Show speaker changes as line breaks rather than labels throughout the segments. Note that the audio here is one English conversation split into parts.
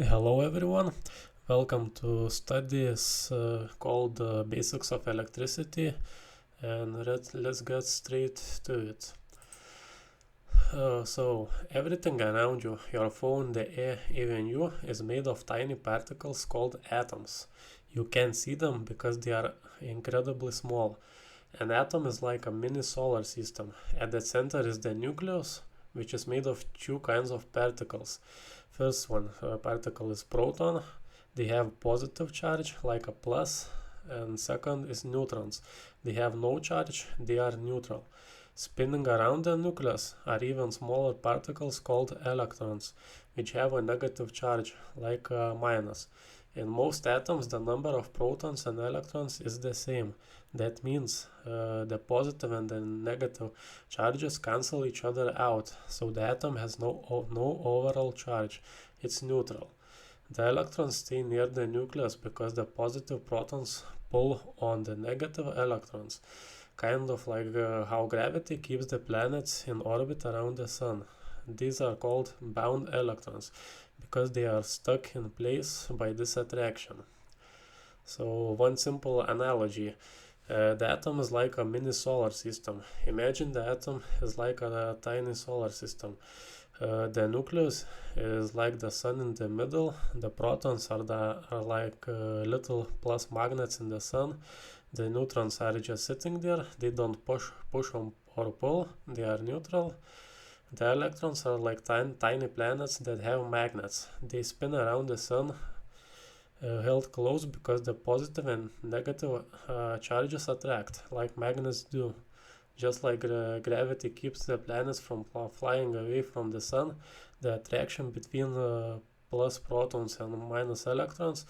Hello everyone, welcome to studies called Basics of Electricity, and let's get straight to it. So everything around you, your phone, the air, even you, is made of tiny particles called atoms. You can't see them because they are incredibly small. An atom is like a mini solar system. At the center is the nucleus, which is made of two kinds of particles. First one particle is proton. They have positive charge like a plus, and second is neutrons. They have no charge, they are neutral. Spinning around the nucleus are even smaller particles called electrons, which have a negative charge like a minus. In most atoms, the number of protons and electrons is the same. That means the positive and the negative charges cancel each other out, so the atom has no overall charge. It's neutral. The electrons stay near the nucleus because the positive protons pull on the negative electrons, kind of like how gravity keeps the planets in orbit around the sun. These are called bound electrons because they are stuck in place by this attraction. So one simple analogy. The atom is like a mini solar system. Imagine the atom is like a tiny solar system. The nucleus is like the sun in the middle. The protons are like little plus magnets in the sun. The neutrons are just sitting there. They don't push or pull. They are neutral. The electrons are like tiny planets that have magnets. They spin around the sun held close because the positive and negative charges attract, like magnets do. Just like gravity keeps the planets from flying away from the sun, the attraction between plus protons and minus electrons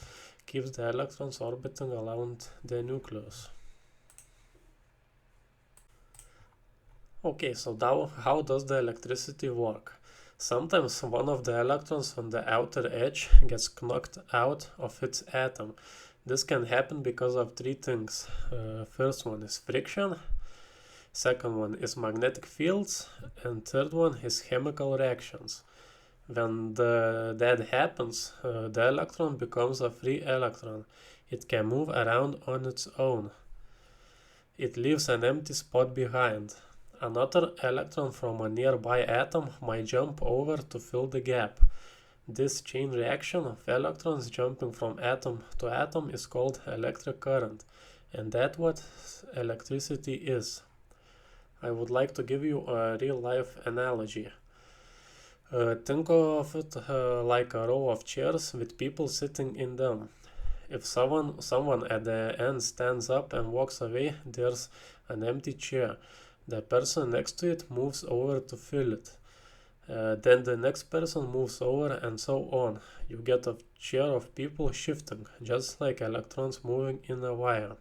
keeps the electrons orbiting around the nucleus. Okay, so now how does the electricity work? Sometimes one of the electrons on the outer edge gets knocked out of its atom. This can happen because of three things. First one is friction, second one is magnetic fields, and third one is chemical reactions. When that happens, the electron becomes a free electron. It can move around on its own. It leaves an empty spot behind. Another electron from a nearby atom might jump over to fill the gap. This chain reaction of electrons jumping from atom to atom is called electric current, and that's what electricity is. I would like to give you a real-life analogy. Think of it like a row of chairs with people sitting in them. If someone at the end stands up and walks away, there's an empty chair. The person next to it moves over to fill it. Then the next person moves over, and so on. You get a chair of people shifting, just like electrons moving in a wire.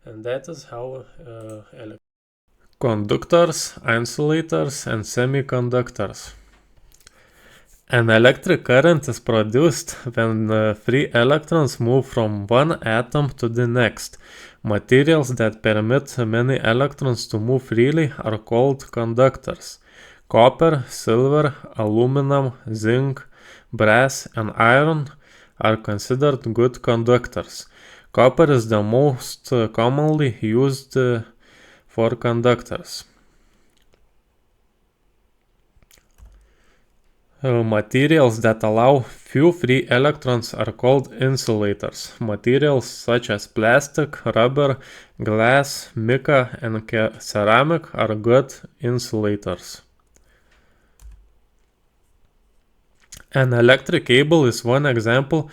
And that is how conductors, insulators, and semiconductors. An electric current is produced when free electrons move from one atom to the next. Materials that permit many electrons to move freely are called conductors. Copper, silver, aluminum, zinc, brass, and iron are considered good conductors. Copper is the most commonly used for conductors. Materials that allow few free electrons are called insulators. Materials such as plastic, rubber, glass, mica, and ceramic are good insulators. An electric cable is one example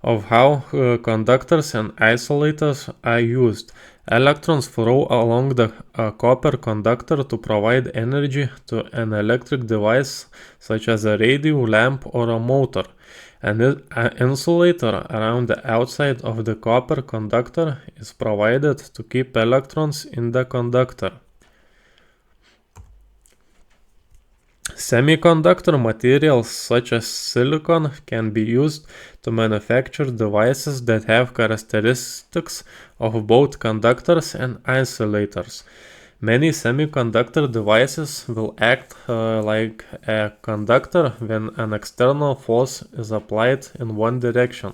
of how conductors and isolators are used. Electrons flow along the copper conductor to provide energy to an electric device such as a radio, lamp, or a motor. An insulator around the outside of the copper conductor is provided to keep electrons in the conductor. Semiconductor materials such as silicon can be used to manufacture devices that have characteristics of both conductors and insulators. Many semiconductor devices will act like a conductor when an external force is applied in one direction.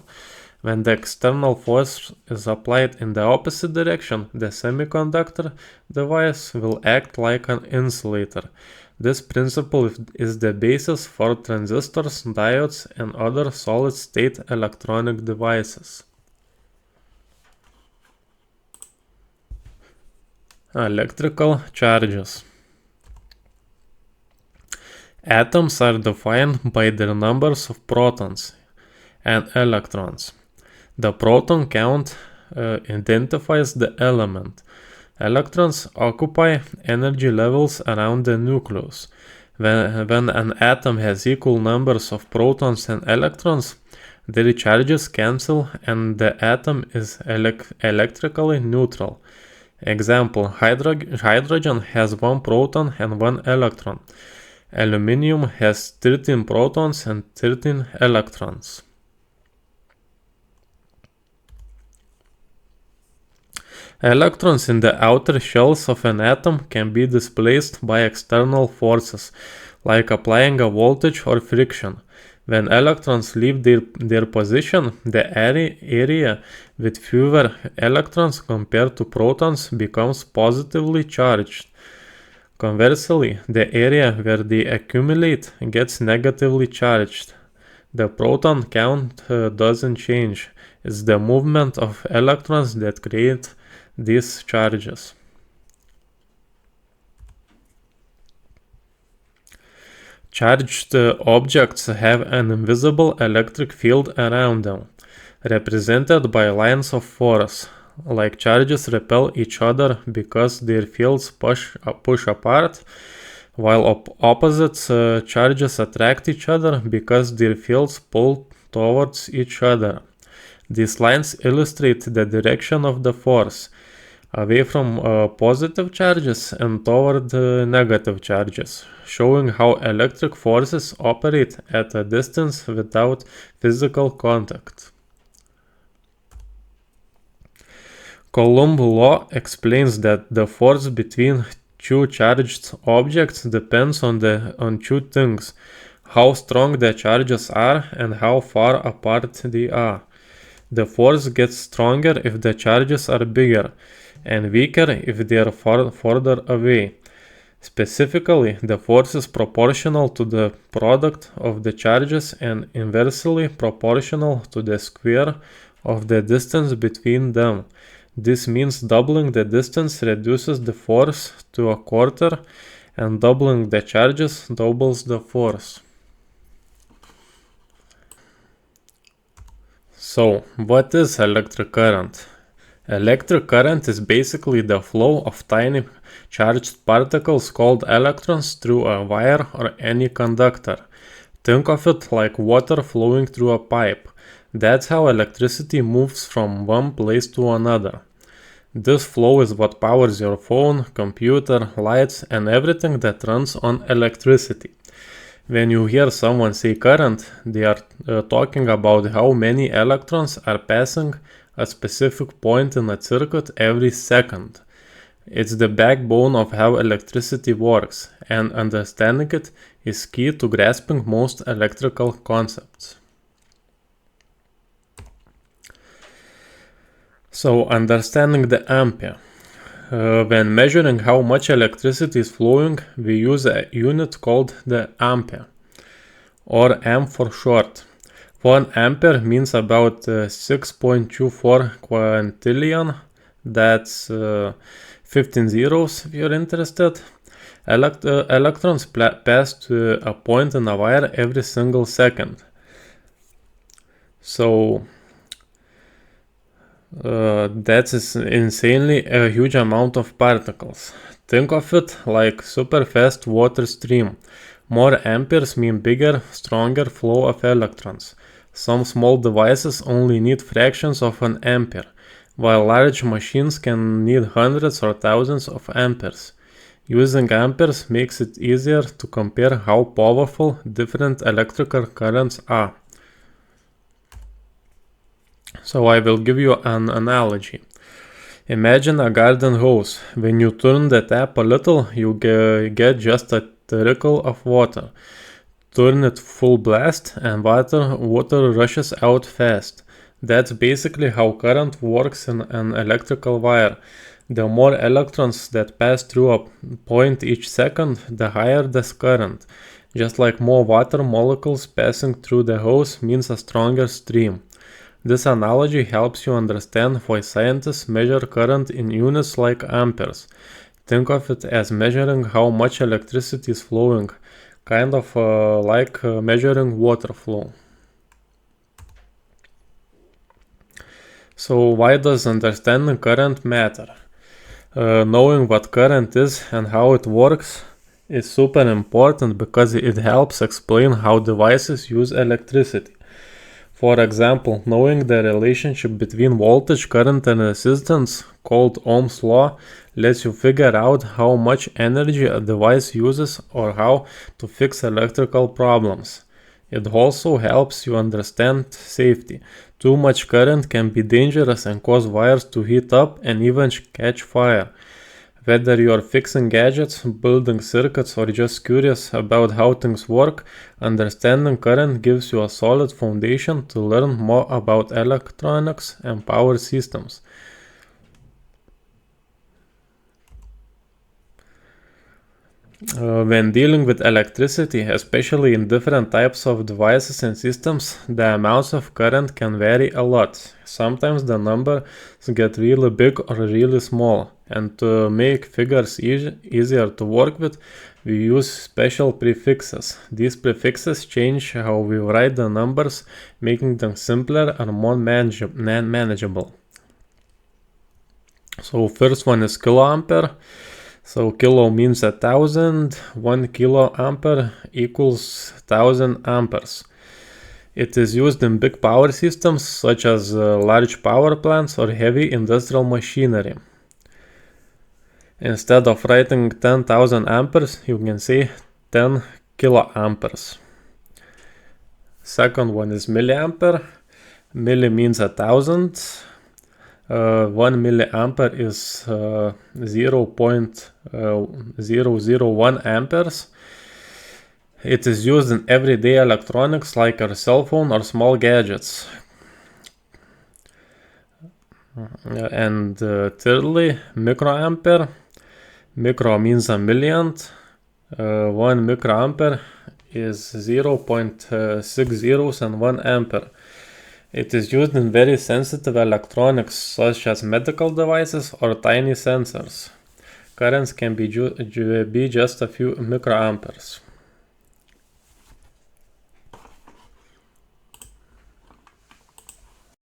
When the external force is applied in the opposite direction, the semiconductor device will act like an insulator. This principle is the basis for transistors, diodes, and other solid-state electronic devices. Electrical charges. Atoms are defined by their numbers of protons and electrons. The proton count identifies the element. Electrons occupy energy levels around the nucleus. When an atom has equal numbers of protons and electrons, their charges cancel and the atom is electrically neutral. Example, hydrogen has 1 proton and 1 electron. Aluminium has 13 protons and 13 electrons. Electrons in the outer shells of an atom can be displaced by external forces, like applying a voltage or friction. When electrons leave their position, the area with fewer electrons compared to protons becomes positively charged. Conversely, the area where they accumulate gets negatively charged. The proton count doesn't change. It's the movement of electrons that create these charges. Charged objects have an invisible electric field around them, represented by lines of force. Like charges repel each other because their fields push apart, while opposites charges attract each other because their fields pull towards each other. These lines illustrate the direction of the force, away from positive charges and toward negative charges, showing how electric forces operate at a distance without physical contact. Coulomb law explains that the force between two charged objects depends on two things: how strong the charges are and how far apart they are. The force gets stronger if the charges are bigger, and weaker if they are further away. Specifically, the force is proportional to the product of the charges and inversely proportional to the square of the distance between them. This means doubling the distance reduces the force to a quarter, and doubling the charges doubles the force. So, what is electric current? Electric current is basically the flow of tiny charged particles called electrons through a wire or any conductor. Think of it like water flowing through a pipe. That's how electricity moves from one place to another. This flow is what powers your phone, computer, lights, and everything that runs on electricity. When you hear someone say current, they are talking about how many electrons are passing a specific point in a circuit every second. It's the backbone of how electricity works, and understanding it is key to grasping most electrical concepts. So, understanding the ampere. When measuring how much electricity is flowing, we use a unit called the ampere, or amp for short. 1 ampere means about 6.24 quintillion, that's 15 zeros if you're interested. Electrons pass to a point in a wire every single second. So that's insanely a huge amount of particles. Think of it like super fast water stream. More amperes mean bigger, stronger flow of electrons. Some small devices only need fractions of an ampere, while large machines can need hundreds or thousands of amperes. Using amperes makes it easier to compare how powerful different electrical currents are. So I will give you an analogy. Imagine a garden hose. When you turn the tap a little, you get just a trickle of water. Turn it full blast and water rushes out fast. That's basically how current works in an electrical wire. The more electrons that pass through a point each second, the higher the current. Just like more water molecules passing through the hose means a stronger stream. This analogy helps you understand why scientists measure current in units like amperes. Think of it as measuring how much electricity is flowing, kind of like measuring water flow. So why does understanding current matter? Knowing what current is and how it works is super important because it helps explain how devices use electricity. For example, knowing the relationship between voltage, current and resistance, called Ohm's law, lets you figure out how much energy a device uses or how to fix electrical problems. It also helps you understand safety. Too much current can be dangerous and cause wires to heat up and even catch fire. Whether you are fixing gadgets, building circuits, or just curious about how things work, understanding current gives you a solid foundation to learn more about electronics and power systems. When dealing with electricity, especially in different types of devices and systems, the amounts of current can vary a lot. Sometimes the numbers get really big or really small, and to make figures easier to work with, we use special prefixes. These prefixes change how we write the numbers, making them simpler and more manageable. So first one is kiloampere. So kilo means 1,000, 1 kiloampere equals 1,000 amperes. It is used in big power systems such as large power plants or heavy industrial machinery. Instead of writing 10,000 amperes, you can say 10 kiloamperes. Second one is milliampere. Milli means 1,000. 1 milliampere is 0.001 amperes. It is used in everyday electronics like our cell phone or small gadgets. And thirdly, microampere. Micro means a millionth. 1 microampere is 0.60 and 1 ampere. It is used in very sensitive electronics such as medical devices or tiny sensors. Currents can be just a few microamperes.